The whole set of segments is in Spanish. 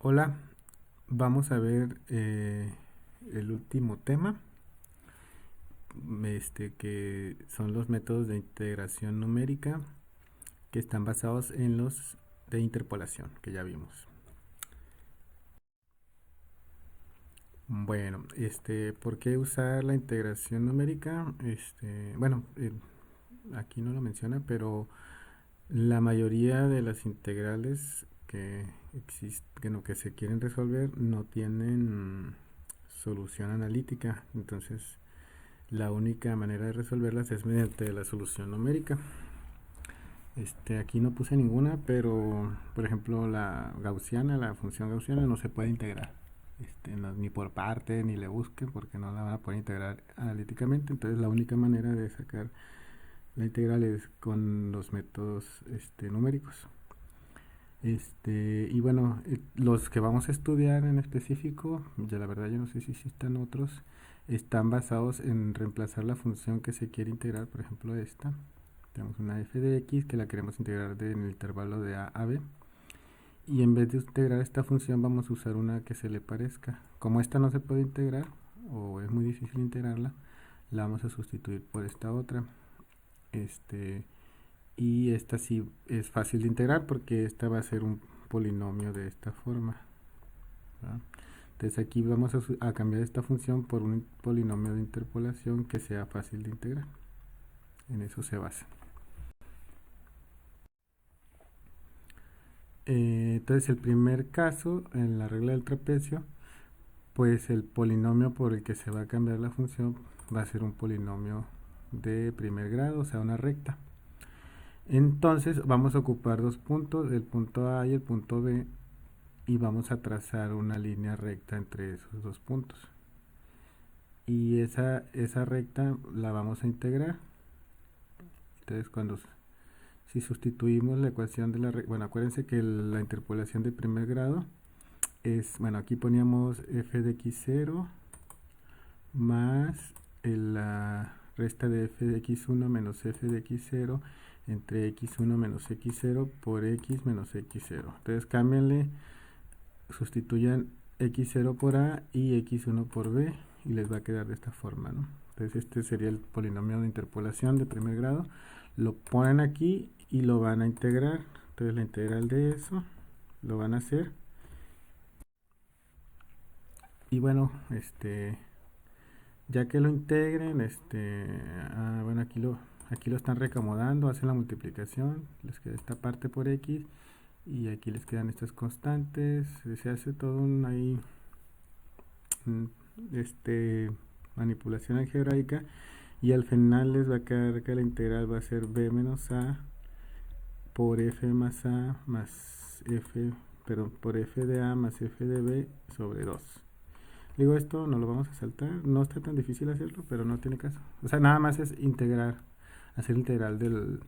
Hola, vamos a ver el último tema, que son los métodos de integración numérica que están basados en los de interpolación, que ya vimos. Bueno, ¿por qué usar la integración numérica? Aquí no lo menciona, pero la mayoría de las integrales que se quieren resolver no tienen solución analítica, entonces la única manera de resolverlas es mediante la solución numérica. Aquí no puse ninguna, pero por ejemplo la función gaussiana no se puede integrar. Ni por parte ni le busquen porque no la van a poder integrar analíticamente. Entonces la única manera de sacar la integral es con los métodos numéricos. Y bueno, los que vamos a estudiar en específico, ya la verdad yo no sé si existan otros, están basados en reemplazar la función que se quiere integrar, por ejemplo esta. Tenemos una f de x que la queremos integrar en el intervalo de a b. Y en vez de integrar esta función vamos a usar una que se le parezca. Como esta no se puede integrar, o es muy difícil integrarla, la vamos a sustituir por esta otra. Y esta sí es fácil de integrar porque esta va a ser un polinomio de esta forma, ¿verdad? Entonces aquí vamos a cambiar esta función por un polinomio de interpolación que sea fácil de integrar. En eso se basa. Entonces el primer caso, en la regla del trapecio, pues el polinomio por el que se va a cambiar la función va a ser un polinomio de primer grado, o sea, una recta. Entonces vamos a ocupar dos puntos, el punto A y el punto B, y vamos a trazar una línea recta entre esos dos puntos. Y esa recta la vamos a integrar. Entonces si sustituimos la ecuación de la recta, bueno, acuérdense que la interpolación de primer grado es, bueno, aquí poníamos f de x0 más la resta de f de x1 menos f de x0 entre x1 menos x0 por x menos x0. Entonces cámbienle, sustituyan x0 por a y x1 por b y les va a quedar de esta forma, ¿no? Entonces este sería el polinomio de interpolación de primer grado. Lo ponen aquí y lo van a integrar. Entonces la integral de eso lo van a hacer. Y bueno, ya que lo integren, bueno, aquí lo están reacomodando, hacen la multiplicación, les queda esta parte por x y aquí les quedan estas constantes, se hace todo ahí, manipulación algebraica y al final les va a quedar que la integral va a ser b menos a por f más a más f, perdón, por f de a más f de b sobre 2. Digo, esto no lo vamos a saltar, no está tan difícil hacerlo, pero no tiene caso. O sea, nada más es integrar, hacer integral del,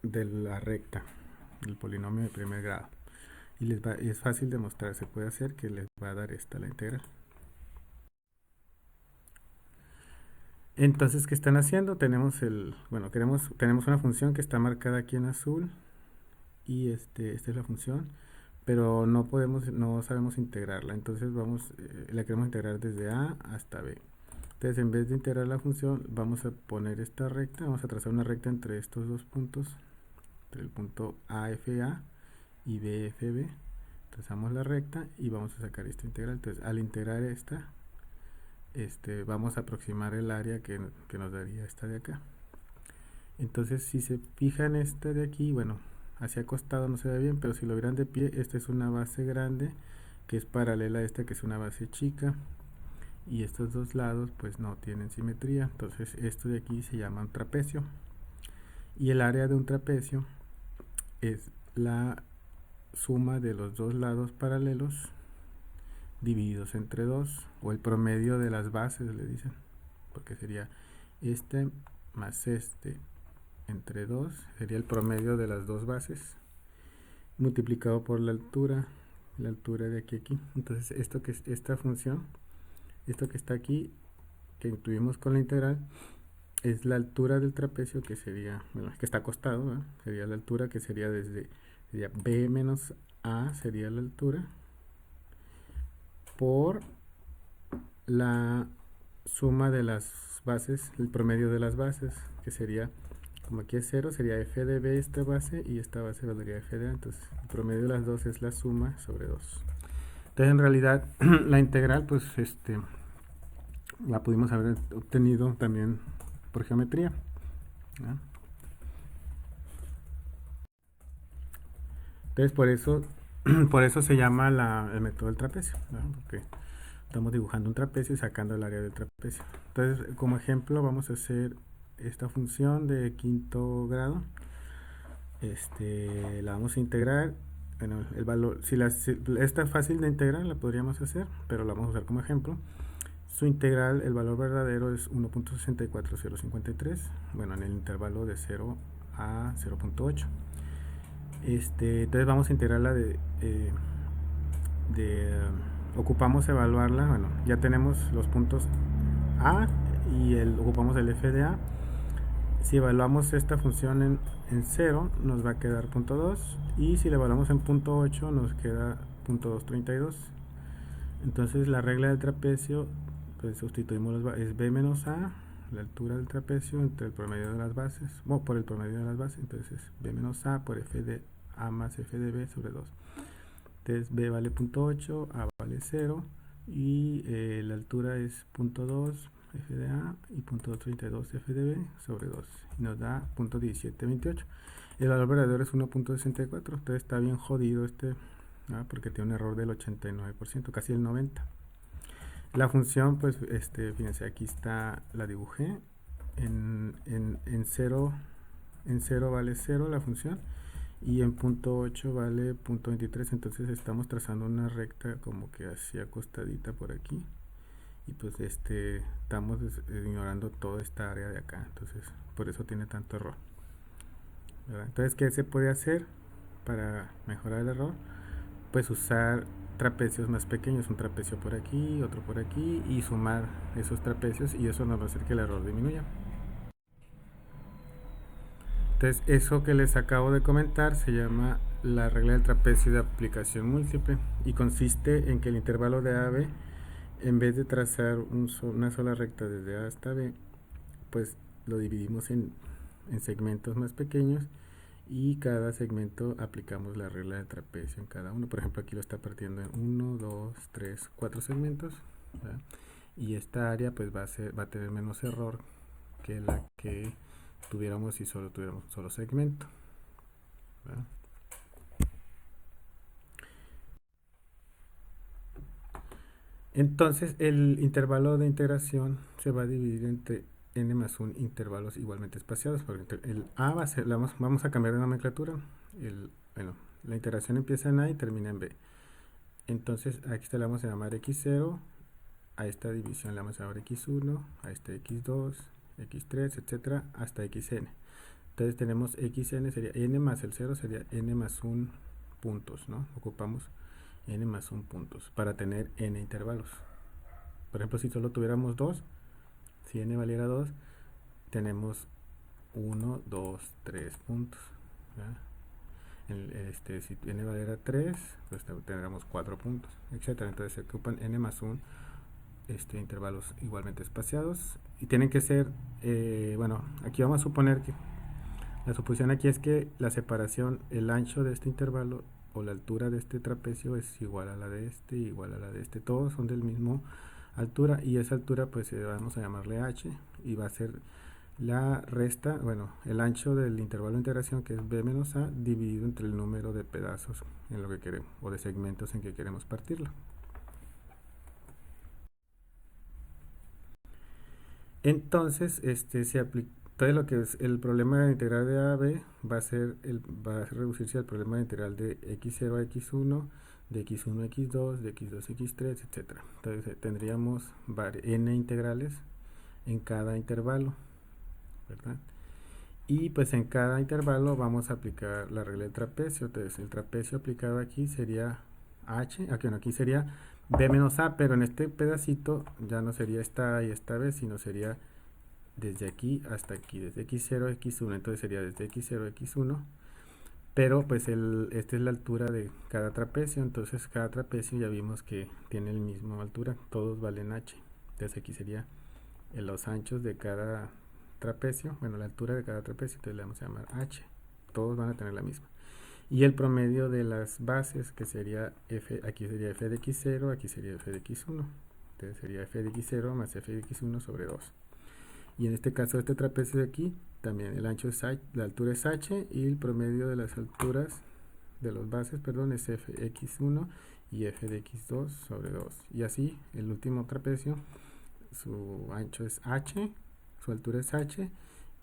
de la recta, del polinomio de primer grado. Y es fácil de mostrar, se puede hacer que les va a dar la integral. Entonces, ¿qué están haciendo? Tenemos una función que está marcada aquí en azul y esta es la función, pero no sabemos integrarla. Entonces la queremos integrar desde a hasta b. Entonces, en vez de integrar la función, vamos a poner esta recta, vamos a trazar una recta entre estos dos puntos, entre el punto AFA y BFB. Trazamos la recta y vamos a sacar esta integral. Entonces, al integrar esta, vamos a aproximar el área que nos daría esta de acá. Entonces, si se fijan esta de aquí, bueno, hacia acostado no se ve bien, pero si lo vieran de pie, esta es una base grande que es paralela a esta que es una base chica. Y estos dos lados pues no tienen simetría, entonces esto de aquí se llama un trapecio y el área de un trapecio es la suma de los dos lados paralelos divididos entre 2 o el promedio de las bases le dicen, porque sería este más este entre 2 sería el promedio de las dos bases multiplicado por la altura de aquí a aquí. Entonces esta función, esto que está aquí, que intuimos con la integral, es la altura del trapecio, que sería, bueno, que está acostado, ¿verdad? Sería la altura que sería desde Sería b menos a, sería la altura, por la suma de las bases, el promedio de las bases, que sería, como aquí es 0, sería f de b esta base y esta base valdría f de a. Entonces el promedio de las dos es la suma sobre 2. Entonces en realidad la integral pues la pudimos haber obtenido también por geometría, ¿no? Entonces por eso se llama el método del trapecio, ¿no? Porque estamos dibujando un trapecio y sacando el área del trapecio. Entonces como ejemplo vamos a hacer esta función de quinto grado. La vamos a integrar. Bueno, el valor, si esta es fácil de integrar, la podríamos hacer, pero la vamos a usar como ejemplo. Su integral, el valor verdadero es 1.64053, bueno, en el intervalo de 0 a 0.8. Entonces vamos a integrarla ocupamos evaluarla, bueno, ya tenemos los puntos a y ocupamos el f de a. Si evaluamos esta función en 0, nos va a quedar punto 2, y si la evaluamos en punto 8, nos queda punto 232. Entonces la regla del trapecio, pues sustituimos es b menos a, la altura del trapecio, entre el promedio de las bases, por el promedio de las bases. Entonces es b menos a por f de a más f de b sobre 2. Entonces b vale punto 8, a vale 0, y la altura es punto 2 f de a y punto 232 f de b sobre 2, y nos da punto 1728. El valor verdadero es 1.64. Entonces está bien jodido porque tiene un error del 89%, casi el 90%. La función, pues, fíjense, aquí está, la dibujé en 0, en 0 vale 0 la función, y en punto 8 vale punto 23. Entonces estamos trazando una recta como que así acostadita por aquí, y pues estamos ignorando toda esta área de acá. Entonces por eso tiene tanto error, ¿verdad? Entonces, ¿qué se puede hacer para mejorar el error? Pues usar trapecios más pequeños, un trapecio por aquí, otro por aquí, y sumar esos trapecios, y eso nos va a hacer que el error disminuya. Entonces eso que les acabo de comentar se llama la regla del trapecio de aplicación múltiple, y consiste en que el intervalo de AB, en vez de trazar una sola recta desde A hasta B, pues lo dividimos en segmentos más pequeños, y cada segmento aplicamos la regla del trapecio en cada uno. Por ejemplo, aquí lo está partiendo en 1, 2, 3, 4 segmentos, ¿verdad? Y esta área pues va a tener menos error que la que tuviéramos si solo tuviéramos un solo segmento, ¿verdad? Entonces el intervalo de integración se va a dividir entre n más 1 intervalos igualmente espaciados, porque el a va a ser, vamos a cambiar de nomenclatura. Bueno, la integración empieza en a y termina en b. Entonces aquí le vamos a llamar x0, a esta división le vamos a llamar x1, a este x2, x3, etcétera, hasta xn. Entonces tenemos xn sería n más el 0, sería n más 1 puntos, ¿no? Ocupamos n más 1 puntos para tener n intervalos. Por ejemplo, si solo tuviéramos 2, si n valiera 2, tenemos 1, 2, 3 puntos, ¿verdad? Si n valiera 3, pues tendremos 4 puntos, etcétera. Entonces se ocupan n más 1 intervalos igualmente espaciados, y tienen que ser, bueno, aquí vamos a suponer que la suposición aquí es que la separación, el ancho de este intervalo o la altura de este trapecio es igual a la de este, igual a la de este, todos son del mismo altura, y esa altura pues vamos a llamarle h, y va a ser la resta, bueno, el ancho del intervalo de integración, que es b menos a, dividido entre el número de pedazos en lo que queremos, o de segmentos en que queremos partirlo. Entonces, todo lo que es el problema de integral de a a b va a reducirse al problema de integral de x0 a x1, de x1 a x2, de x2 a x3, etcétera. Entonces tendríamos n integrales en cada intervalo, ¿verdad? Y pues en cada intervalo vamos a aplicar la regla del trapecio. Entonces el trapecio aplicado aquí sería h, aquí sería b menos a, pero en este pedacito ya no sería esta a y esta b, sino sería desde aquí hasta aquí, desde x0 a x1. Entonces sería desde x0 a x1, pero pues esta es la altura de cada trapecio, entonces cada trapecio ya vimos que tiene la misma altura, todos valen h. Entonces aquí sería los anchos de cada trapecio, bueno, la altura de cada trapecio, entonces le vamos a llamar h, todos van a tener la misma. Y el promedio de las bases, que sería f, aquí sería f de x0, aquí sería f de x1, entonces sería f de x0 más f de x1 sobre 2. Y en este caso este trapecio de aquí, también el ancho es h, la altura es h, y el promedio de las alturas de los bases, perdón, es f de x1 y f de x2 sobre 2. Y así, el último trapecio, su ancho es h, su altura es h,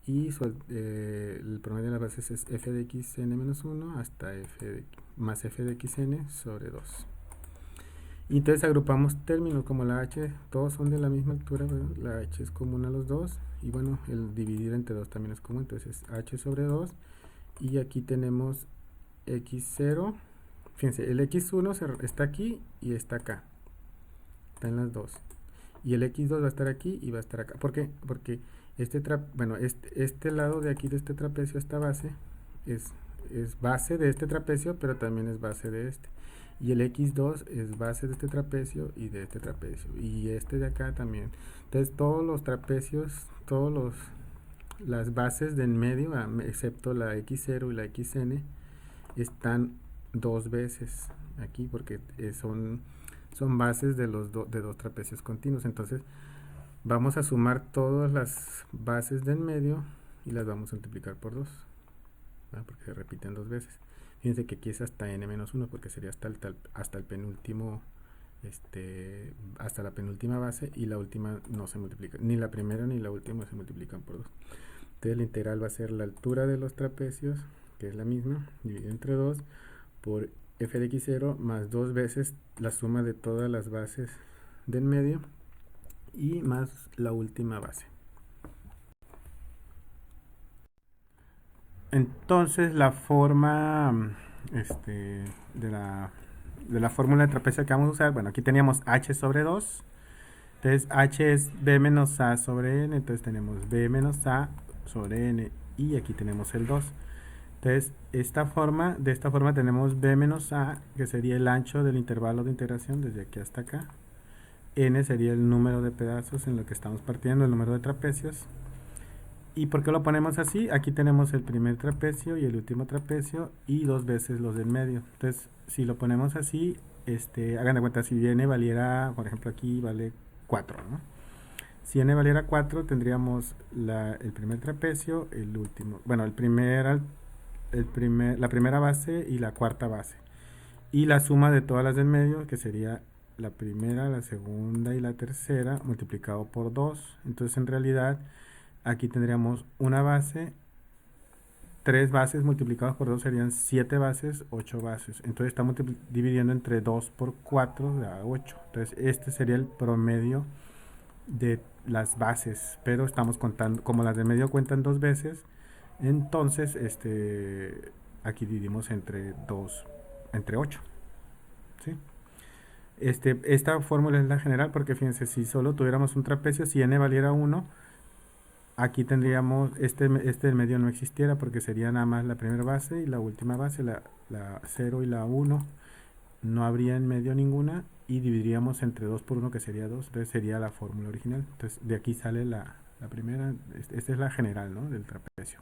y el promedio de las bases es f de xn-1 hasta más f de xn sobre 2. Y entonces agrupamos términos como la h, todos son de la misma altura, ¿verdad? La h es común a los dos, y bueno, el dividir entre 2 también es común, entonces es h sobre 2, y aquí tenemos x0, fíjense, el x1 está aquí y está acá, está en las dos, y el x2 va a estar aquí y va a estar acá. ¿Por qué? Porque este lado de aquí de este trapecio, esta base, es base de este trapecio, pero también es base de este. Y el x2 es base de este trapecio y de este trapecio. Y este de acá también. Entonces todos los trapecios, las bases de en medio, excepto la x0 y la xn, están dos veces aquí porque son bases de de dos trapecios continuos. Entonces vamos a sumar todas las bases de en medio y las vamos a multiplicar por 2, porque se repiten dos veces. Fíjense que aquí es hasta n-1 porque sería hasta el penúltimo, hasta la penúltima base, y la última no se multiplica, ni la primera ni la última se multiplican por 2. Entonces la integral va a ser la altura de los trapecios, que es la misma, dividido entre 2 por f de x0 más 2 veces la suma de todas las bases del medio y más la última base. Entonces la forma de la fórmula de trapecio que vamos a usar, bueno, aquí teníamos h sobre 2, entonces h es b menos a sobre n, entonces tenemos b menos a sobre n, y aquí tenemos el 2. Entonces de esta forma tenemos b menos a, que sería el ancho del intervalo de integración desde aquí hasta acá. N sería el número de pedazos en lo que estamos partiendo, el número de trapecios. ¿Y por qué lo ponemos así? Aquí tenemos el primer trapecio y el último trapecio y dos veces los del medio. Entonces, si lo ponemos así, hagan de cuenta, si n valiera, por ejemplo aquí vale 4, ¿no? Si n valiera 4, tendríamos el primer trapecio, el último, bueno, la primera base y la cuarta base. Y la suma de todas las del medio, que sería la primera, la segunda y la tercera, multiplicado por 2. Entonces, en realidad, aquí tendríamos una base, 3 bases multiplicados por 2 serían 7 bases, 8 bases. Entonces estamos dividiendo entre 2 por 4, da 8. Entonces este sería el promedio de las bases, pero estamos contando, como las de medio cuentan dos veces, entonces aquí dividimos entre 8. ¿Sí? Esta fórmula es la general porque fíjense, si solo tuviéramos un trapecio, si n valiera 1, aquí tendríamos, del medio no existiera porque sería nada más la primera base y la última base, la 0 y la 1, no habría en medio ninguna, y dividiríamos entre 2 por 1, que sería 2, entonces sería la fórmula original. Entonces de aquí sale la primera, esta es la general, ¿no?, del trapecio.